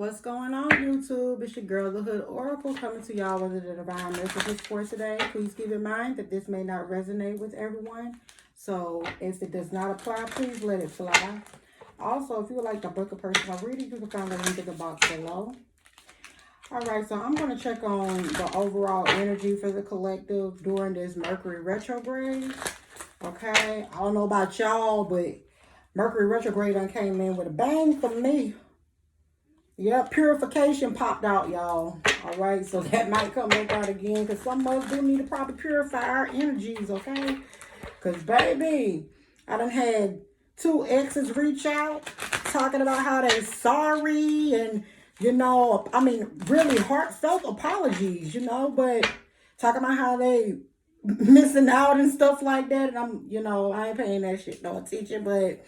What's going on, YouTube? It's your girl, the Hood Oracle, coming to y'all with the divine messages for today. Please keep in mind that this may not resonate with everyone. So if it does not apply, please let it fly. Also, if you would like to book a personal reading, you can find the link in the box below. Alright, so I'm going to check on the overall energy for the collective during this Mercury retrograde. Okay, I don't know about y'all, but Mercury retrograde done came in with a bang for me. Yep, purification popped out, y'all. All right, so that might come back out again because some of us do need to probably purify our energies, okay? Because, baby, I done had 2 exes reach out talking about how they're sorry and, you know, I mean, really heartfelt apologies, you know, but talking about how they missing out and stuff like that. And I'm, you know, I ain't paying that shit no attention, but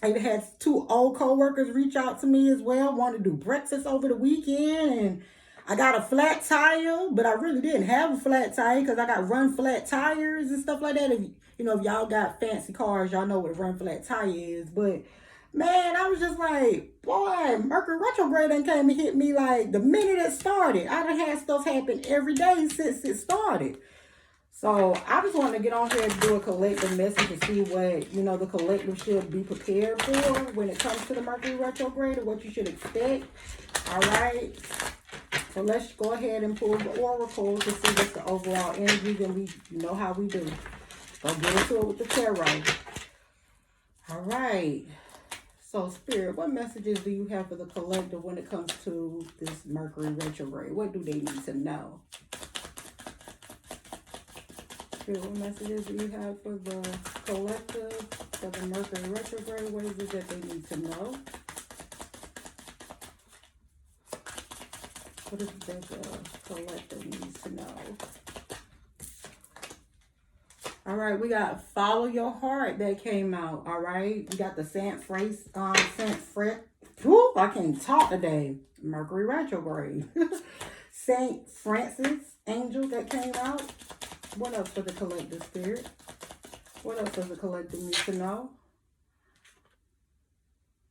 I had 2 old co-workers reach out to me as well, wanted to do breakfast over the weekend, and I got a flat tire, but I really didn't have a flat tire because I got run flat tires and stuff like that. If, you know, if y'all got fancy cars, y'all know what a run flat tire is, but man, I was just like, boy, Mercury retrograde done came and hit me like the minute it started. I done had stuff happen every day since it started. So I just want to get on here and do a collective message to see what, you know, the collective should be prepared for when it comes to the Mercury retrograde and what you should expect. All right. So let's go ahead and pull the oracle to see what's the overall energy. Then we, you know how we do. Go get into it with the tarot. All right. So Spirit, what messages do you have for the collective when it comes to this Mercury retrograde? What do they need to know? What messages do you have for the collective, for the Mercury retrograde? What is it that they need to know? What is it that the collective needs to know? All right, we got Follow Your Heart that came out, all right? We got the Whew, I can't talk today. Mercury retrograde. Saint Francis angel that came out. What else for the collective, Spirit? What else does the collective need to know?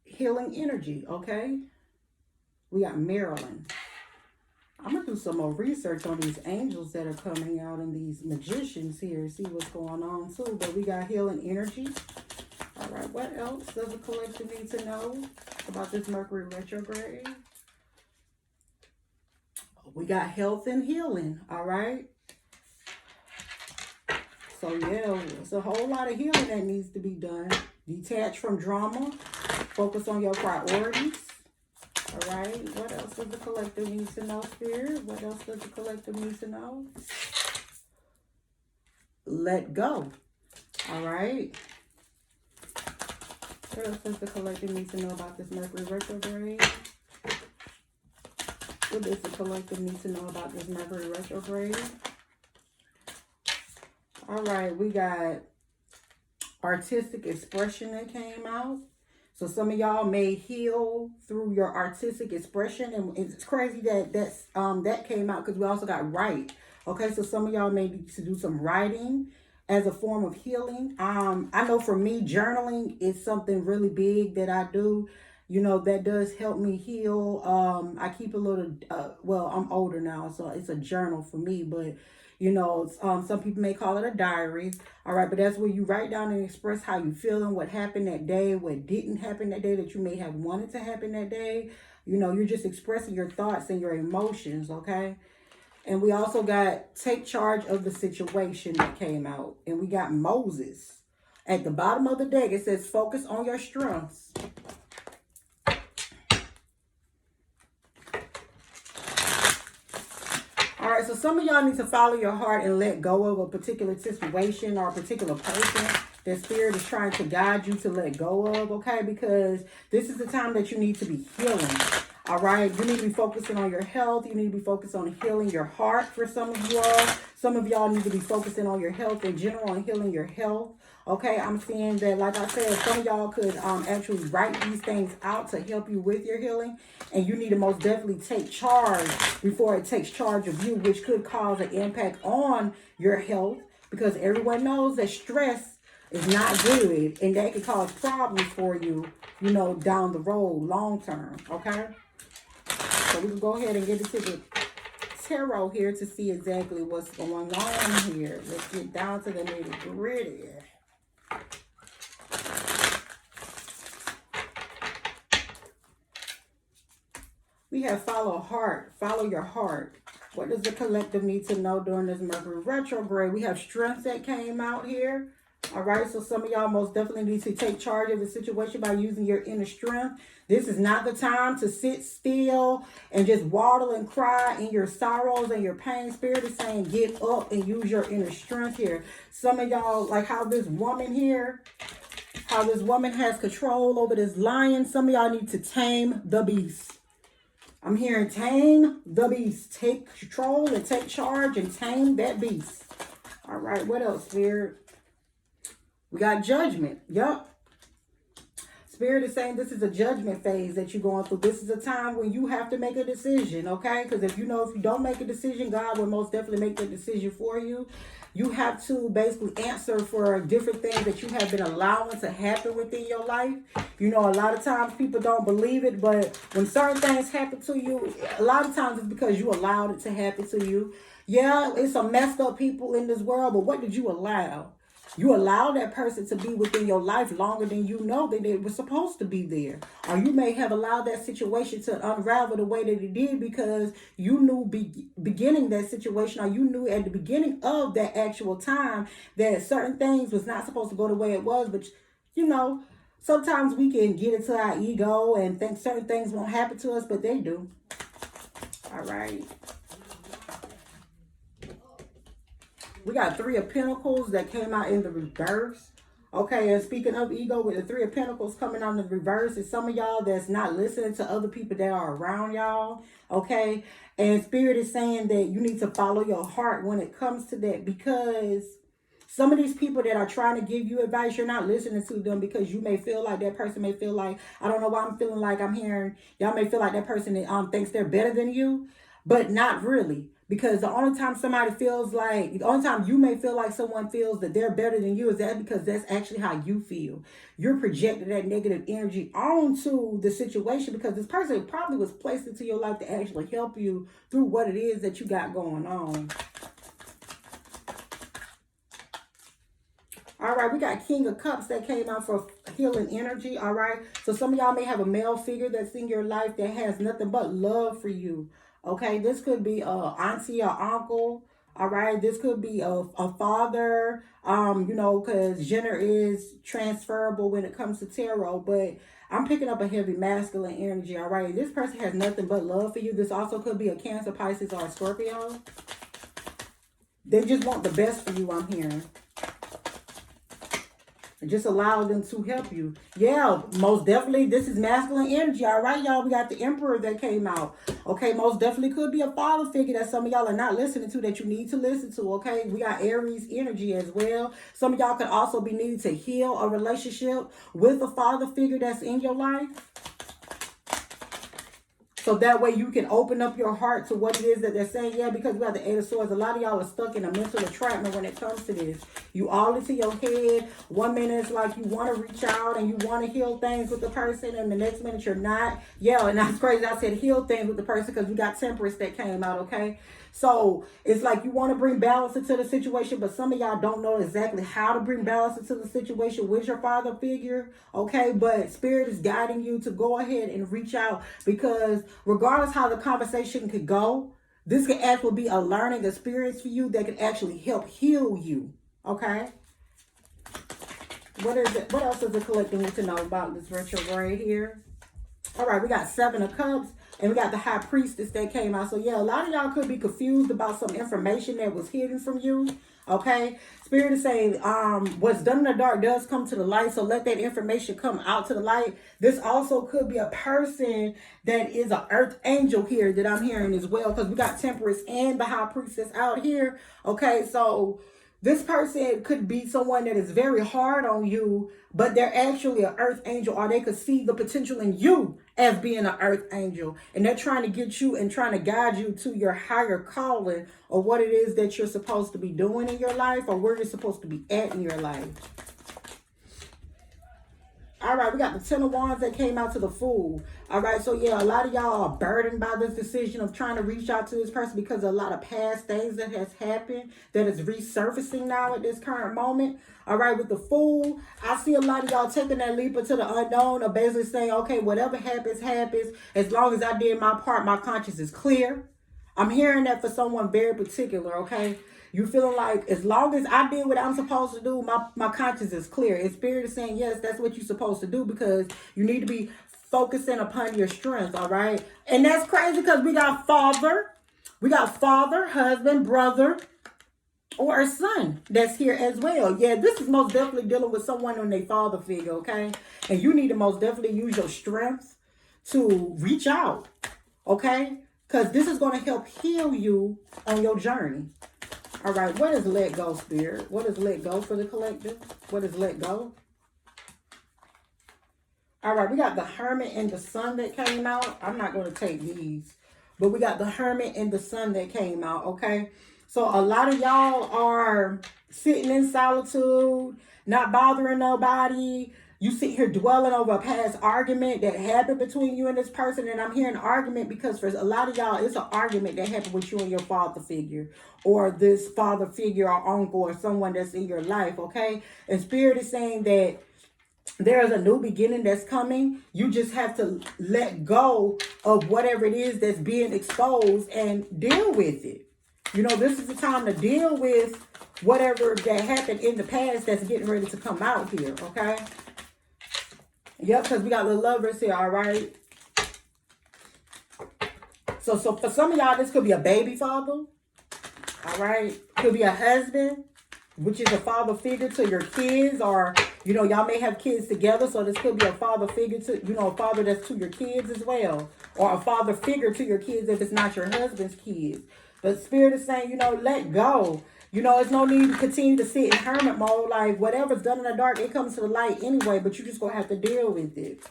Healing energy, okay? We got Maryland. I'm going to do some more research on these angels that are coming out and these magicians here, see what's going on too. But we got healing energy. All right, what else does the collective need to know about this Mercury retrograde? We got health and healing, all right? So, yeah, it's a whole lot of healing that needs to be done. Detach from drama. Focus on your priorities. All right. What else does the collective need to know, Spirit? What else does the collective need to know? Let go. All right. What else does the collective need to know about this Mercury retrograde? What does the collective need to know about this Mercury retrograde? All right, we got artistic expression that came out. So some of y'all may heal through your artistic expression, and it's crazy that that came out because we also got write. Okay, so some of y'all may need to do some writing as a form of healing. I know for me, journaling is something really big that I do. You know, that does help me heal. I keep a little, well, I'm older now, so it's a journal for me, but you know, some people may call it a diary. All right, but that's where you write down and express how you feeling, what happened that day, what didn't happen that day that you may have wanted to happen that day. You know, you're just expressing your thoughts and your emotions, okay? And we also got take charge of the situation that came out. And we got Moses. At the bottom of the deck, it says focus on your strengths. All right, so some of y'all need to follow your heart and let go of a particular situation or a particular person that Spirit is trying to guide you to let go of, okay? Because this is the time that you need to be healing, all right? You need to be focusing on your health. You need to be focused on healing your heart for some of you all. Some of y'all need to be focusing on your health in general and healing your health, okay? I'm seeing that, like I said, some of y'all could actually write these things out to help you with your healing. And you need to most definitely take charge before it takes charge of you, which could cause an impact on your health. Because everyone knows that stress is not good. And that can cause problems for you, you know, down the road, long term. Okay? So we can go ahead and get into the tarot here to see exactly what's going on here. Let's get down to the nitty-gritty. We have follow heart. Follow your heart. What does the collective need to know during this Mercury retrograde? We have strength that came out here. All right, so some of y'all most definitely need to take charge of the situation by using your inner strength. This is not the time to sit still and just waddle and cry in your sorrows and your pain. Spirit is saying get up and use your inner strength here. Some of y'all, like how this woman here, how this woman has control over this lion. Some of y'all need to tame the beast. I'm hearing tame the beast. Take control and take charge and tame that beast. All right, what else, Spirit? We got judgment. Yup. Spirit is saying this is a judgment phase that you're going through. This is a time when you have to make a decision, okay? Because if you don't make a decision, God will most definitely make the decision for you. You have to basically answer for different things that you have been allowing to happen within your life. You know, a lot of times people don't believe it, but when certain things happen to you, a lot of times it's because you allowed it to happen to you. Yeah, it's some messed up people in this world, but what did you allow? You allow that person to be within your life longer than you know that they were supposed to be there. Or you may have allowed that situation to unravel the way that it did because you knew beginning that situation, or you knew at the beginning of that actual time that certain things was not supposed to go the way it was. But, you know, sometimes we can get into our ego and think certain things won't happen to us, but they do. All right. We got Three of Pentacles that came out in the reverse. Okay, and speaking of ego, with the Three of Pentacles coming out in the reverse, is some of y'all that's not listening to other people that are around y'all. Okay, and Spirit is saying that you need to follow your heart when it comes to that, because some of these people that are trying to give you advice, you're not listening to them because you may feel like that person may feel like, I don't know why I'm feeling like I'm hearing, y'all may feel like that person thinks they're better than you, but not really. Because the only time somebody feels like, the only time you may feel like someone feels that they're better than you is that because that's actually how you feel. You're projecting that negative energy onto the situation because this person probably was placed into your life to actually help you through what it is that you got going on. All right, we got King of Cups that came out for healing energy. All right, so some of y'all may have a male figure that's in your life that has nothing but love for you. Okay, this could be a auntie or uncle. All right, this could be a father. You know, because gender is transferable when it comes to tarot, but I'm picking up a heavy masculine energy. All right, this person has nothing but love for you. This also could be a Cancer, Pisces, or a Scorpio. They just want the best for you, I'm hearing. And just allow them to help you. Yeah, most definitely, this is masculine energy. All right, y'all, we got the Emperor that came out. Okay, most definitely could be a father figure that some of y'all are not listening to that you need to listen to, okay? We got Aries energy as well. Some of y'all could also be needing to heal a relationship with a father figure that's in your life. So that way you can open up your heart to what it is that they're saying. Yeah, because we got the Eight of Swords. A lot of y'all are stuck in a mental entrapment when it comes to this. You all into your head. 1 minute it's like you want to reach out and you want to heal things with the person, and the next minute you're not. Yeah, and that's crazy. I said heal things with the person because we got Temperance that came out, okay? So it's like you want to bring balance into the situation, but some of y'all don't know exactly how to bring balance into the situation with your father figure, okay? But Spirit is guiding you to go ahead and reach out, because regardless how the conversation could go, this could actually be a learning experience for you that could actually help heal you, okay? What is it? What else does the collective need to know about this retrograde here? All right, we got Seven of Cups. And we got the High Priestess that came out. So, yeah, a lot of y'all could be confused about some information that was hidden from you. Okay? Spirit is saying what's done in the dark does come to the light. So let that information come out to the light. This also could be a person that is an earth angel here that I'm hearing as well. Because we got Temperance and the High Priestess out here. Okay? So this person could be someone that is very hard on you, but they're actually an earth angel, or they could see the potential in you as being an earth angel. And they're trying to get you and trying to guide you to your higher calling, or what it is that you're supposed to be doing in your life, or where you're supposed to be at in your life. All right, we got the 10 of Wands that came out to the Fool. All right, so yeah, a lot of y'all are burdened by this decision of trying to reach out to this person because of a lot of past things that has happened that is resurfacing now at this current moment. All right, with the Fool, I see a lot of y'all taking that leap into the unknown of basically saying, okay, whatever happens, happens. As long as I did my part, my conscience is clear. I'm hearing that for someone very particular, okay? You feeling like as long as I did what I'm supposed to do, my conscience is clear. And Spirit is saying, yes, that's what you're supposed to do because you need to be focusing upon your strength, all right? And that's crazy because we got father, husband, brother, or a son that's here as well. Yeah, this is most definitely dealing with someone on their father figure, okay? And you need to most definitely use your strength to reach out, okay? Because this is going to help heal you on your journey. All right, what is let go, Spirit? What is let go for the collective? What is let go? All right, we got the Hermit and the Sun that came out. I'm not going to take these, but we got the Hermit and the Sun that came out, okay? So a lot of y'all are sitting in solitude, not bothering nobody. You sit here dwelling over a past argument that happened between you and this person. And I'm hearing argument because for a lot of y'all, it's an argument that happened with you and your father figure or this father figure or uncle or someone that's in your life, okay? And Spirit is saying that there is a new beginning that's coming. You just have to let go of whatever it is that's being exposed and deal with it. You know, this is the time to deal with whatever that happened in the past that's getting ready to come out here, okay? Yep, because we got the Lovers here, all right? So for some of y'all, this could be a baby father, all right? Could be a husband, which is a father figure to your kids, or, you know, y'all may have kids together, so this could be a father figure to, you know, a father that's to your kids as well, or a father figure to your kids if it's not your husband's kids. But Spirit is saying, you know, let go. You know, there's no need to continue to sit in hermit mode. Like, whatever's done in the dark, it comes to the light anyway, but you just gonna have to deal with it.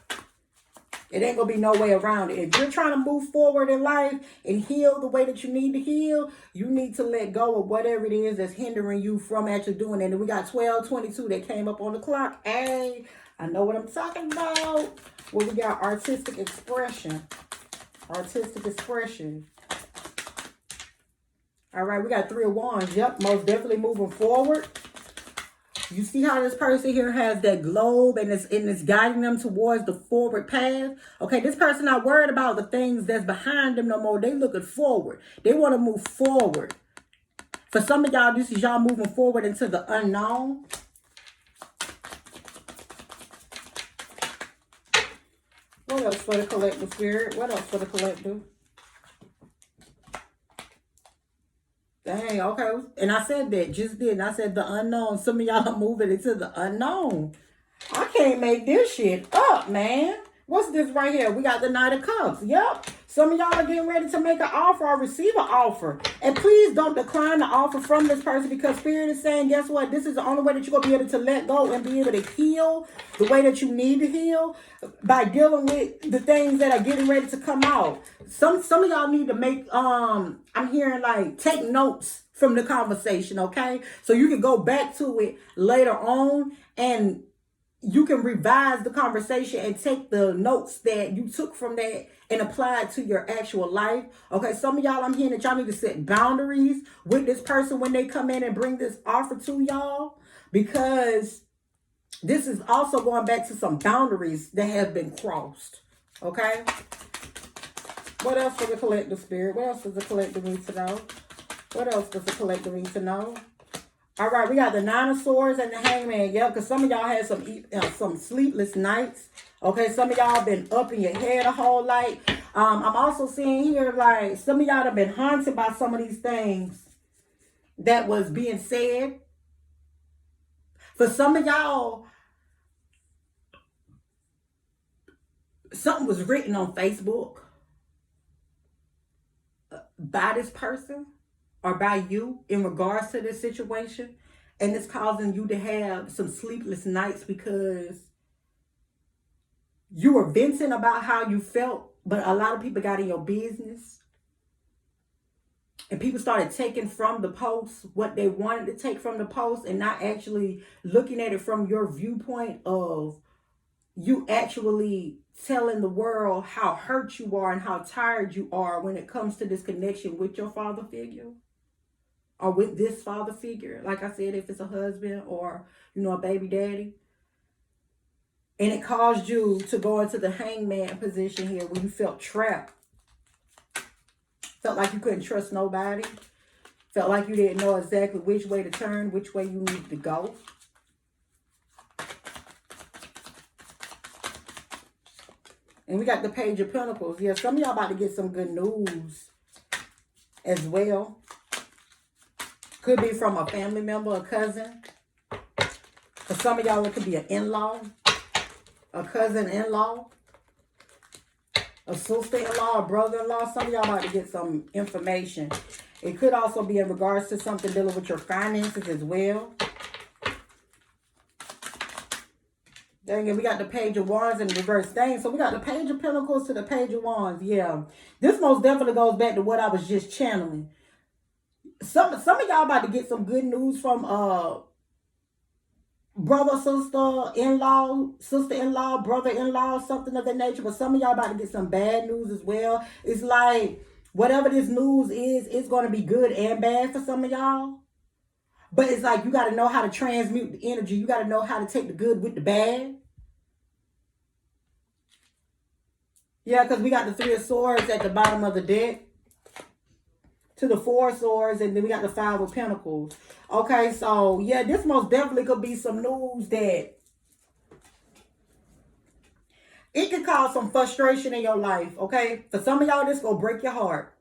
It ain't gonna be no way around it. If you're trying to move forward in life and heal the way that you need to heal, you need to let go of whatever it is that's hindering you from actually doing it. And we got 12:22 that came up on the clock. Hey, I know what I'm talking about. Well, we got artistic expression. Artistic expression. All right, we got 3 of Wands. Yep, most definitely moving forward. You see how this person here has that globe and it's guiding them towards the forward path. Okay, this person not worried about the things that's behind them no more. They looking forward. They want to move forward. For some of y'all, this is y'all moving forward into the unknown. What else for the collective, Spirit? What else for the collective? Dang, okay. And I said that, just did. I said the unknown. Some of y'all are moving into the unknown. I can't make this shit up, man. What's this right here? We got the Knight of Cups. Yep. Some of y'all are getting ready to make an offer or receive an offer. And please don't decline the offer from this person because Spirit is saying, guess what? This is the only way that you're going to be able to let go and be able to heal the way that you need to heal by dealing with the things that are getting ready to come out. Some of y'all need to make, I'm hearing like, take notes from the conversation, okay? So you can go back to it later on and you can revise the conversation and take the notes that you took from that and apply it to your actual life. Okay, some of y'all, I'm hearing that y'all need to set boundaries with this person when they come in and bring this offer to y'all, because this is also going back to some boundaries that have been crossed. Okay? What else for the collective, Spirit? What else does the collective need to know? What else does the collective need to know? All right, we got the 9 of Swords and the Hangman. Yep, because some of y'all had some sleepless nights. Okay, some of y'all been up in your head a whole night. I'm also seeing here, like, some of y'all have been haunted by some of these things that was being said. For some of y'all, something was written on Facebook by this person or by you in regards to this situation, and it's causing you to have some sleepless nights because you were venting about how you felt, but a lot of people got in your business and people started taking from the post what they wanted to take from the post and not actually looking at it from your viewpoint of you actually telling the world how hurt you are and how tired you are when it comes to this connection with your father figure or with this father figure. Like I said, if it's a husband or, a baby daddy. And it caused you to go into the hangman position here where you felt trapped. Felt like you couldn't trust nobody. Felt like you didn't know exactly which way to turn, which way you needed to go. And we got the Page of Pentacles. Yeah, some of y'all about to get some good news as well. Could be from a family member, a cousin. For some of y'all, it could be an in-law, a cousin-in-law, a sister-in-law, a brother-in-law. Some of y'all about to get some information. It could also be in regards to something dealing with your finances as well. Dang it, we got the Page of Wands in reverse thing. So we got the Page of Pentacles to the Page of Wands. Yeah. This most definitely goes back to what I was just channeling. Some of y'all about to get some good news from brother, sister-in-law, sister-in-law, brother-in-law, something of that nature. But some of y'all about to get some bad news as well. It's like whatever this news is, it's going to be good and bad for some of y'all. But it's like you got to know how to transmute the energy. You got to know how to take the good with the bad. Yeah, because we got the Three of Swords at the bottom of the deck. To the Four of Swords, and then we got the Five of Pentacles. Okay, so yeah, this most definitely could be some news that it could cause some frustration in your life, okay? For some of y'all, this gonna break your heart.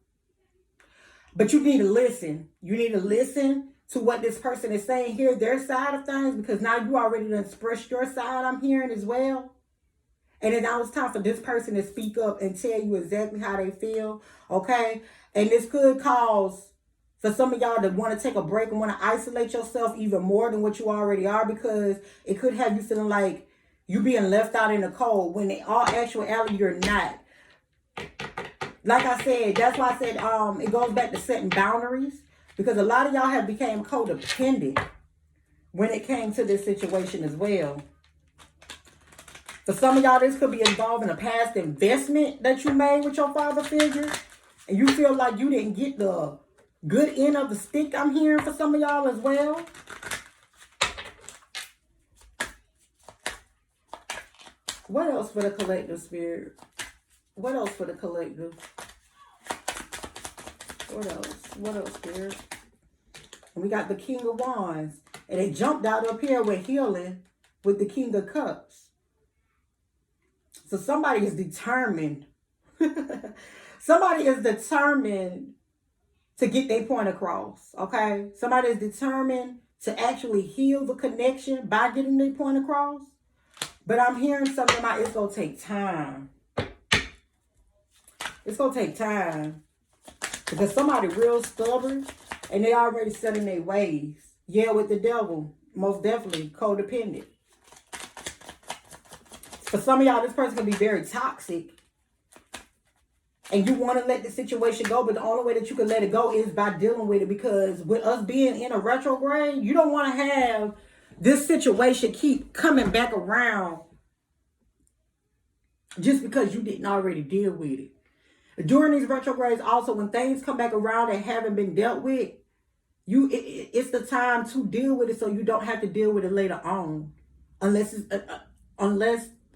But you need to listen. You need to listen to what this person is saying, hear their side of things, because now you already done expressed your side, I'm hearing as well. And then now it's time for this person to speak up and tell you exactly how they feel, okay? And this could cause for some of y'all to want to take a break and want to isolate yourself even more than what you already are, because it could have you feeling like you being left out in the cold when in all actuality you're not. Like I said, that's why I said it goes back to setting boundaries, because a lot of y'all have become codependent when it came to this situation as well. For some of y'all, this could be involving a past investment that you made with your father figure, and you feel like you didn't get the good end of the stick, I'm hearing for some of y'all as well. What else for the collective, Spirit? What else for the collective? What else? What else, Spirit? And we got the King of Wands. And it jumped out up here with healing with the King of Cups. So somebody is determined. Somebody is determined to get their point across, okay? Somebody is determined to actually heal the connection by getting their point across. But I'm hearing something about it's going to take time. It's going to take time. Because somebody real stubborn and they already set in their ways. Yeah, with the devil. Most definitely codependent. For some of y'all, this person can be very toxic. And you want to let the situation go, but the only way that you can let it go is by dealing with it. Because with us being in a retrograde, you don't want to have this situation keep coming back around just because you didn't already deal with it. During these retrogrades, also, when things come back around that haven't been dealt with, it's the time to deal with it so you don't have to deal with it later on. Unless,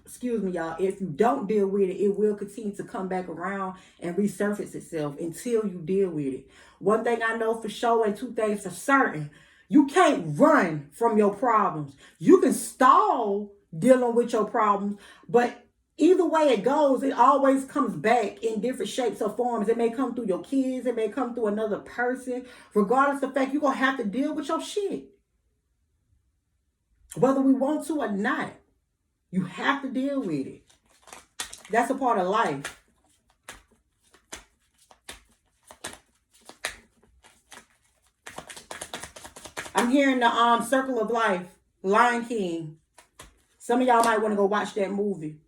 excuse me, y'all, if you don't deal with it, it will continue to come back around and resurface itself until you deal with it. One thing I know for sure and two things for certain, you can't run from your problems. You can stall dealing with your problems, but either way it goes, it always comes back in different shapes or forms. It may come through your kids. It may come through another person. Regardless of the fact, you're going to have to deal with your shit. Whether we want to or not, you have to deal with it. That's a part of life. I'm hearing the Circle of Life, Lion King. Some of y'all might want to go watch that movie.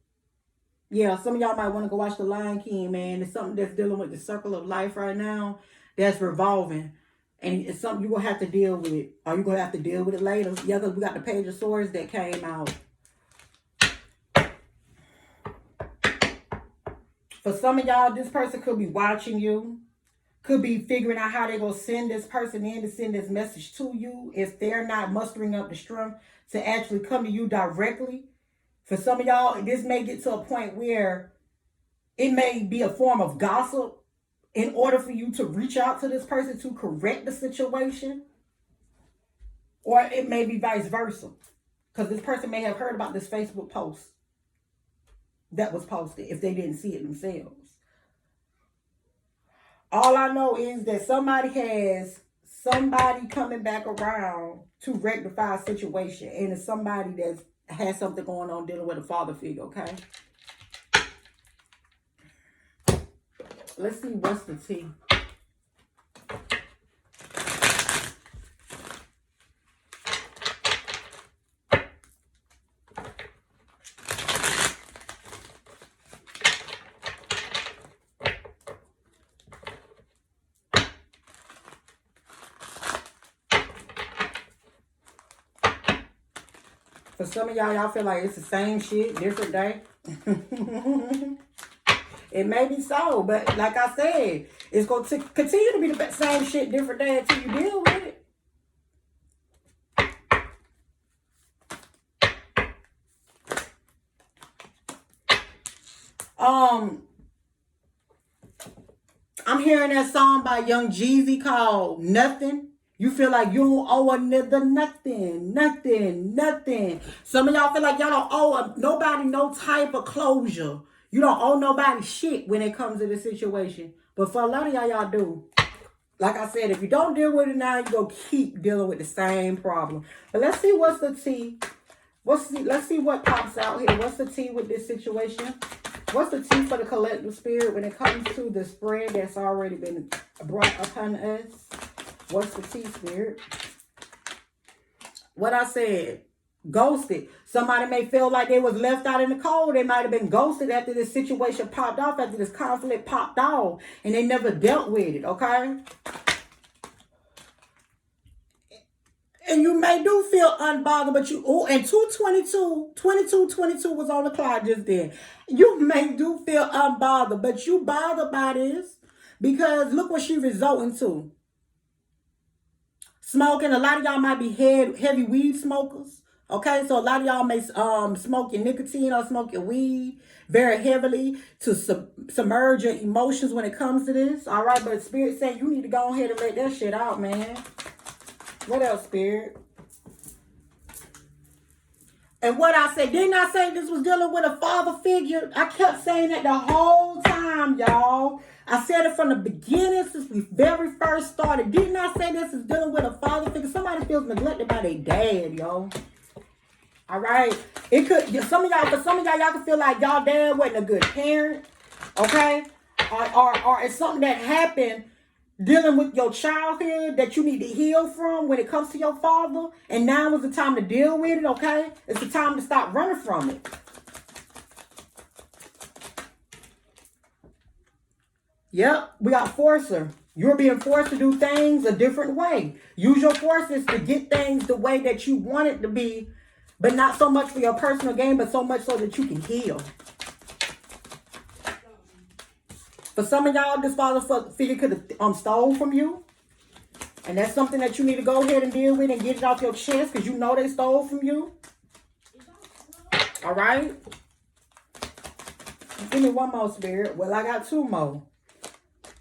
Yeah, some of y'all might want to go watch The Lion King, man. It's something that's dealing with the circle of life right now that's revolving. And it's something you're going to have to deal with. Or you're going to have to deal with it later. Yeah, because we got the Page of Swords that came out. For some of y'all, this person could be watching you, could be figuring out how they're going to send this person in to send this message to you if they're not mustering up the strength to actually come to you directly. For some of y'all, this may get to a point where it may be a form of gossip in order for you to reach out to this person to correct the situation. Or it may be vice versa. Because this person may have heard about this Facebook post that was posted if they didn't see it themselves. All I know is that somebody has somebody coming back around to rectify a situation. And it's somebody that has something going on dealing with a father figure, okay? Let's see what's the tea. For some of y'all feel like it's the same shit, different day. It may be so, but like I said, it's going to continue to be the same shit, different day until you deal with it. I'm hearing that song by Young Jeezy called Nothing. You feel like you don't owe another nothing. Some of y'all feel like y'all don't owe nobody no type of closure. You don't owe nobody shit when it comes to the situation. But for a lot of y'all do. Like I said, if you don't deal with it now, you're going to keep dealing with the same problem. But let's see what's the tea. Let's see what pops out here. What's the tea with this situation? What's the tea for the collective spirit when it comes to the spread that's already been brought upon us? What's the tea, spirit? What I said, ghosted. Somebody may feel like they was left out in the cold. They might have been ghosted after this situation popped off, after this conflict popped off, and they never dealt with it, okay? And you may do feel unbothered, but you, oh, and 22 was on the clock just then. You may do feel unbothered, but you bothered by this because look what she resulting to. Smoking, a lot of y'all might be heavy weed smokers. Okay, so a lot of y'all may smoke your nicotine or smoke your weed very heavily to submerge your emotions when it comes to this. All right, but Spirit saying you need to go ahead and let that shit out, man. What else, Spirit? And what I said, didn't I say this was dealing with a father figure? I kept saying that the whole time, y'all. I said it from the beginning since we very first started. Didn't I say this is dealing with a father figure? Somebody feels neglected by their dad, yo. All right. It could, for some of y'all can feel like y'all dad wasn't a good parent. Okay. Or it's something that happened dealing with your childhood that you need to heal from when it comes to your father. And now is the time to deal with it, okay? It's the time to stop running from it. Yep, we got forcer. You're being forced to do things a different way. Use your forces to get things the way that you want it to be, but not so much for your personal gain, but so much so that you can heal. For some of y'all, this father figure could have stole from you. And that's something that you need to go ahead and deal with and get it off your chest because you know they stole from you. All right? Give me one more, Spirit. Well, I got two more.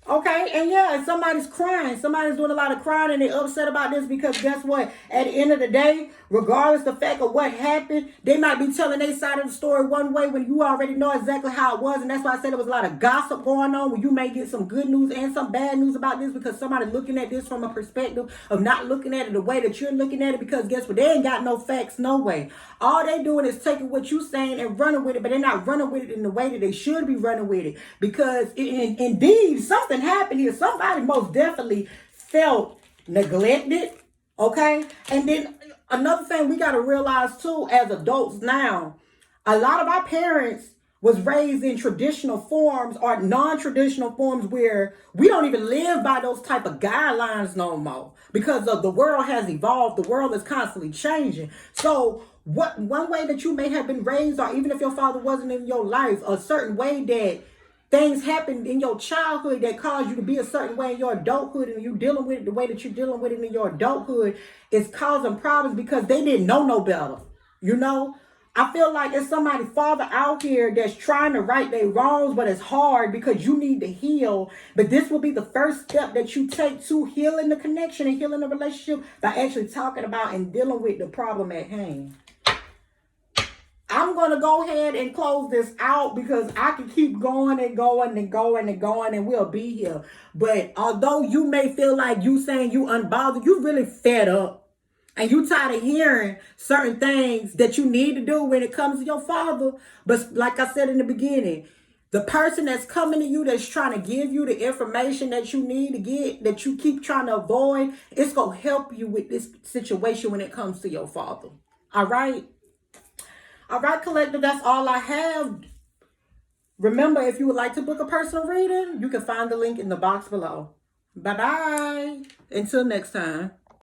Okay, and yeah, somebody's crying. Somebody's doing a lot of crying and they're upset about this because guess what? At the end of the day, regardless of the fact of what happened, they might be telling their side of the story one way when you already know exactly how it was. And that's why I said there was a lot of gossip going on where you may get some good news and some bad news about this because somebody's looking at this from a perspective of not looking at it the way that you're looking at it because guess what? They ain't got no facts, no way. All they doing is taking what you're saying and running with it, but they're not running with it in the way that they should be running with it because indeed something happened here. Somebody most definitely felt neglected, okay? And then another thing we got to realize too as adults now, a lot of our parents was raised in traditional forms or non-traditional forms where we don't even live by those type of guidelines no more because of the world has evolved. The world is constantly changing. So one way that you may have been raised, or even if your father wasn't in your life, a certain way that things happened in your childhood that caused you to be a certain way in your adulthood, and you dealing with it the way that you're dealing with it in your adulthood is causing problems because they didn't know no better. You know, I feel like there's somebody father out here that's trying to right their wrongs, but it's hard because you need to heal. But this will be the first step that you take to healing the connection and healing the relationship by actually talking about and dealing with the problem at hand. I'm going to go ahead and close this out because I can keep going and going and going and going and we'll be here. But although you may feel like you saying you unbothered, you really fed up. And you tired of hearing certain things that you need to do when it comes to your father. But like I said in the beginning, the person that's coming to you, that's trying to give you the information that you need to get, that you keep trying to avoid, it's going to help you with this situation when it comes to your father. All right? All right, collective, that's all I have. Remember, if you would like to book a personal reading, you can find the link in the box below. Bye-bye. Until next time.